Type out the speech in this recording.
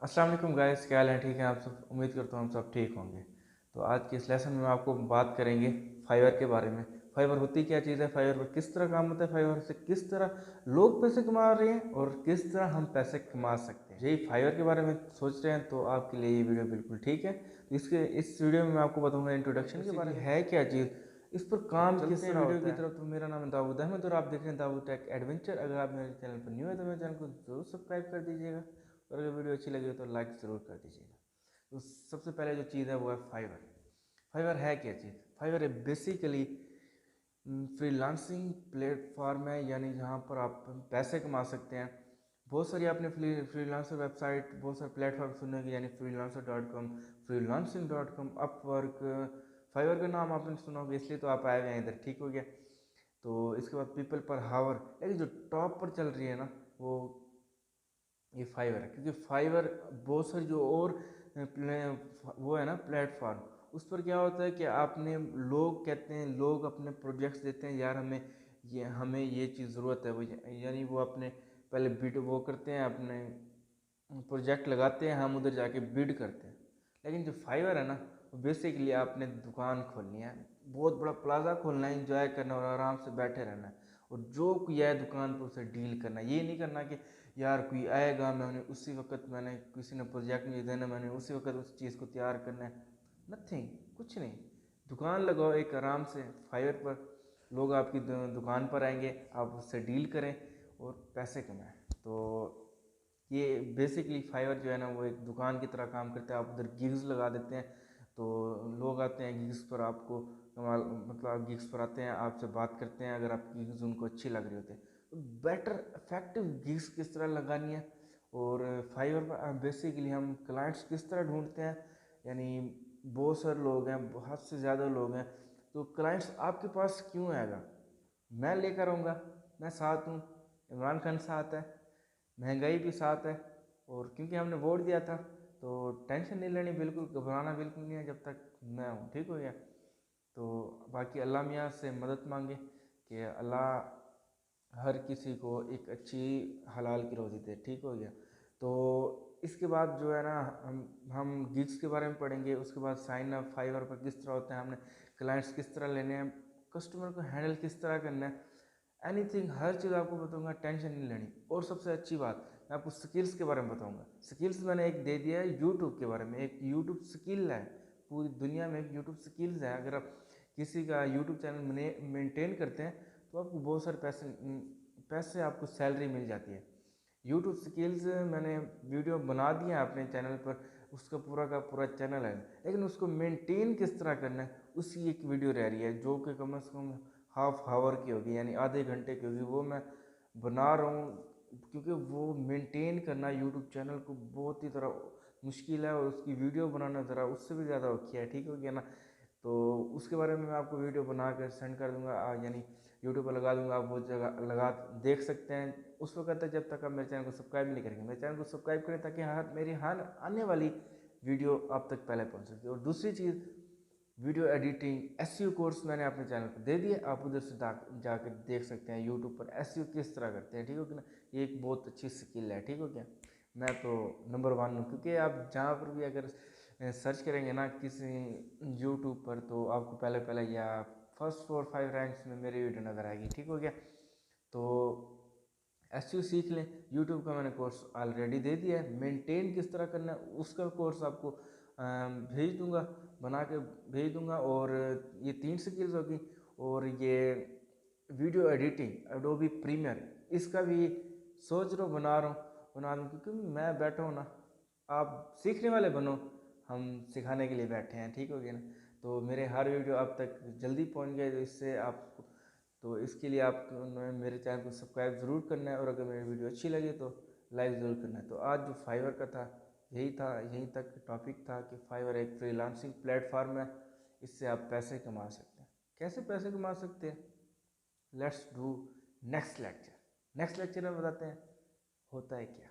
अस्सलाम वालेकुम गाइस, क्या हाल है? ठीक है आप सब? उम्मीद करता हूँ हम सब ठीक होंगे। तो आज के इस लेसन में आपको बात करेंगे फाइवर के बारे में। फाइवर होती क्या चीज़ है, फाइवर पर किस तरह काम होता है, फाइवर से किस तरह लोग पैसे कमा रहे हैं और किस तरह हम पैसे कमा सकते हैं। यही फाइवर के बारे में सोच रहे हैं तो आपके लिए ये वीडियो बिल्कुल ठीक है। तो इस वीडियो में मैं आपको बताऊंगा इंट्रोडक्शन के बारे में, है क्या चीज़, इस पर काम किस तरह वीडियो की तरफ। तो मेरा नाम है दाऊद अहमद और आप देख रहे हैं दाऊद टेक एडवेंचर। अगर आप मेरे चैनल पर न्यू है तो मेरे चैनल को जरूर सब्सक्राइब कर दीजिएगा और अगर वीडियो अच्छी लगी हो तो लाइक ज़रूर कर दीजिएगा। तो सबसे पहले जो चीज़ है वो है फाइवर। फाइवर है क्या चीज़? फाइवर है बेसिकली फ्रीलांसिंग प्लेटफॉर्म है, यानी जहाँ पर आप पैसे कमा सकते हैं। बहुत सारी आपने फ्रीलांसर वेबसाइट, बहुत सारे प्लेटफॉर्म सुने होंगे, यानी freelancer.com, freelancing.com, अपवर्क। फाइवर का नाम आपने सुना होगा इसलिए तो आप आए हुए हैं इधर, ठीक हो गया। तो इसके बाद पीपल पर हावर, लेकिन जो टॉप पर चल रही है ना वो ये फाइवर है, क्योंकि फाइवर बहुत सारी जो और वो है ना प्लेटफॉर्म, उस पर क्या होता है कि आपने लोग कहते हैं, लोग अपने प्रोजेक्ट्स देते हैं, यार हमें ये चीज़ ज़रूरत है, वो यानी वो अपने पहले बिड वो करते हैं, अपने प्रोजेक्ट लगाते हैं, हम उधर जाके बिड करते हैं। लेकिन जो फाइवर है ना वो बेसिकली आपने दुकान खोलनी है, बहुत बड़ा प्लाजा खोलना है, इंजॉय करना और आराम से बैठे रहना है, और जो कोई आए दुकान पर उसे डील करना है। ये नहीं करना कि यार कोई आएगा, मैंने किसी ने प्रोजेक्ट मुझे देना, मैंने उसी वक्त उस चीज़ को तैयार करना है। नथिंग, कुछ नहीं। दुकान लगाओ एक आराम से फाइवर पर, लोग आपकी दुकान पर आएंगे, आप उससे डील करें और पैसे कमाएं। तो ये बेसिकली फाइवर जो है ना वो एक दुकान की तरह काम करता है। आप उधर गिग्स लगा देते हैं तो लोग आते हैं गिग्स पर, आपको कमाल मतलब आप गिग्स पर आते हैं, आपसे बात करते हैं, अगर आपकी गिग्स उनको अच्छी लग रही होती है तो बेटर इफेक्टिव गिग्स किस तरह लगानी है। और फाइवर पर बेसिकली हम क्लाइंट्स किस तरह ढूंढते हैं, यानी बहुत सारे लोग हैं, बहुत से ज़्यादा लोग हैं, तो क्लाइंट्स आपके पास क्यों आएगा? मैं लेकर आऊँगा, मैं साथ हूँ, इमरान खान साथ है, महंगाई भी साथ है, और क्योंकि हमने वोट दिया था तो टेंशन नहीं लेनी, बिल्कुल घबराना बिल्कुल नहीं है जब तक मैं हूँ, ठीक हो गया। तो बाकी अल्लाह मियाँ से मदद मांगे कि अल्लाह हर किसी को एक अच्छी हलाल की रोज़ी दे, ठीक हो गया। तो इसके बाद जो है ना हम गिग्स के बारे में पढ़ेंगे, उसके बाद साइन अप फाइवर पर किस तरह होते हैं, हमने क्लाइंट्स किस तरह लेने हैं, कस्टमर को हैंडल किस तरह करना है, एनीथिंग हर चीज़ आपको बताऊंगा, टेंशन नहीं लेनी। और सबसे अच्छी बात, मैं आपको स्किल्स के बारे में बताऊंगा। स्किल्स मैंने एक दे दिया है यूट्यूब के बारे में, एक यूट्यूब स्किल है, पूरी दुनिया में एक यूट्यूब स्किल्स है। अगर आप किसी का यूट्यूब चैनल मेंटेन करते हैं तो आपको बहुत सारे पैसे आपको सैलरी मिल जाती है। यूट्यूब स्किल्स मैंने वीडियो बना दिया है अपने चैनल पर, उसका पूरा का पूरा चैनल है, लेकिन उसको मेंटेन किस तरह करना है उसकी एक वीडियो रह रही है, जो कि कम से कम हाफ आवर की होगी, यानी आधे घंटे की होगी, वो मैं बना रहा हूँ। क्योंकि वो मेंटेन करना यूट्यूब चैनल को बहुत ही तरह मुश्किल है, और उसकी वीडियो बनाना ज़रा उससे भी ज़्यादा औखी है, ठीक हो गया ना। तो उसके बारे में मैं आपको वीडियो बना कर सेंड कर दूंगा, यानी यूट्यूब पर लगा दूंगा, आप वो जगह लगा देख सकते हैं। उस वक्त तक जब तक आप मेरे चैनल को सब्सक्राइब नहीं करेंगे, मेरे चैनल को सब्सक्राइब करें ताकि मेरी हर आने वाली वीडियो आप तक पहले पहुंच सकती है। और दूसरी चीज़, वीडियो एडिटिंग एसईओ कोर्स मैंने अपने चैनल पर दे दिए, आप उधर से जाकर देख सकते हैं यूट्यूब पर एसईओ किस तरह करते हैं, ठीक हो गया ना। ये एक बहुत अच्छी स्किल है, ठीक हो गया। मैं तो नंबर वन हूँ, क्योंकि आप जहाँ पर भी अगर सर्च करेंगे ना किसी यूट्यूब पर, तो आपको पहले पहले या फर्स्ट 4-5 रैंक्स में मेरी वीडियो नज़र आएगी, ठीक हो गया। तो एसईओ सीख लें, यूट्यूब का मैंने कोर्स ऑलरेडी दे दिया है, मेंटेन किस तरह करना है उसका कोर्स आपको भेज दूंगा, बना के भेज दूंगा। और ये 3 स्किल्स होगी, और ये वीडियो एडिटिंग एडोबी प्रीमियर, इसका भी सोच रहा हूँ, बना दूँ, क्योंकि मैं बैठा हूँ ना, आप सीखने वाले बनो, हम सिखाने के लिए बैठे हैं, ठीक हो गया ना। तो मेरे हर वीडियो आप तक जल्दी पहुँच गए, तो इससे आप, तो इसके लिए आप मेरे चैनल को सब्सक्राइब ज़रूर करना है, और अगर मेरी वीडियो अच्छी लगे तो लाइक ज़रूर करना है। तो आज जो फाइवर का था यहीं तक टॉपिक था कि फाइवर एक फ्रीलांसिंग प्लेटफॉर्म है, इससे आप पैसे कमा सकते हैं। कैसे पैसे कमा सकते हैं, लेट्स डू नेक्स्ट लेक्चर में बताते हैं होता है क्या।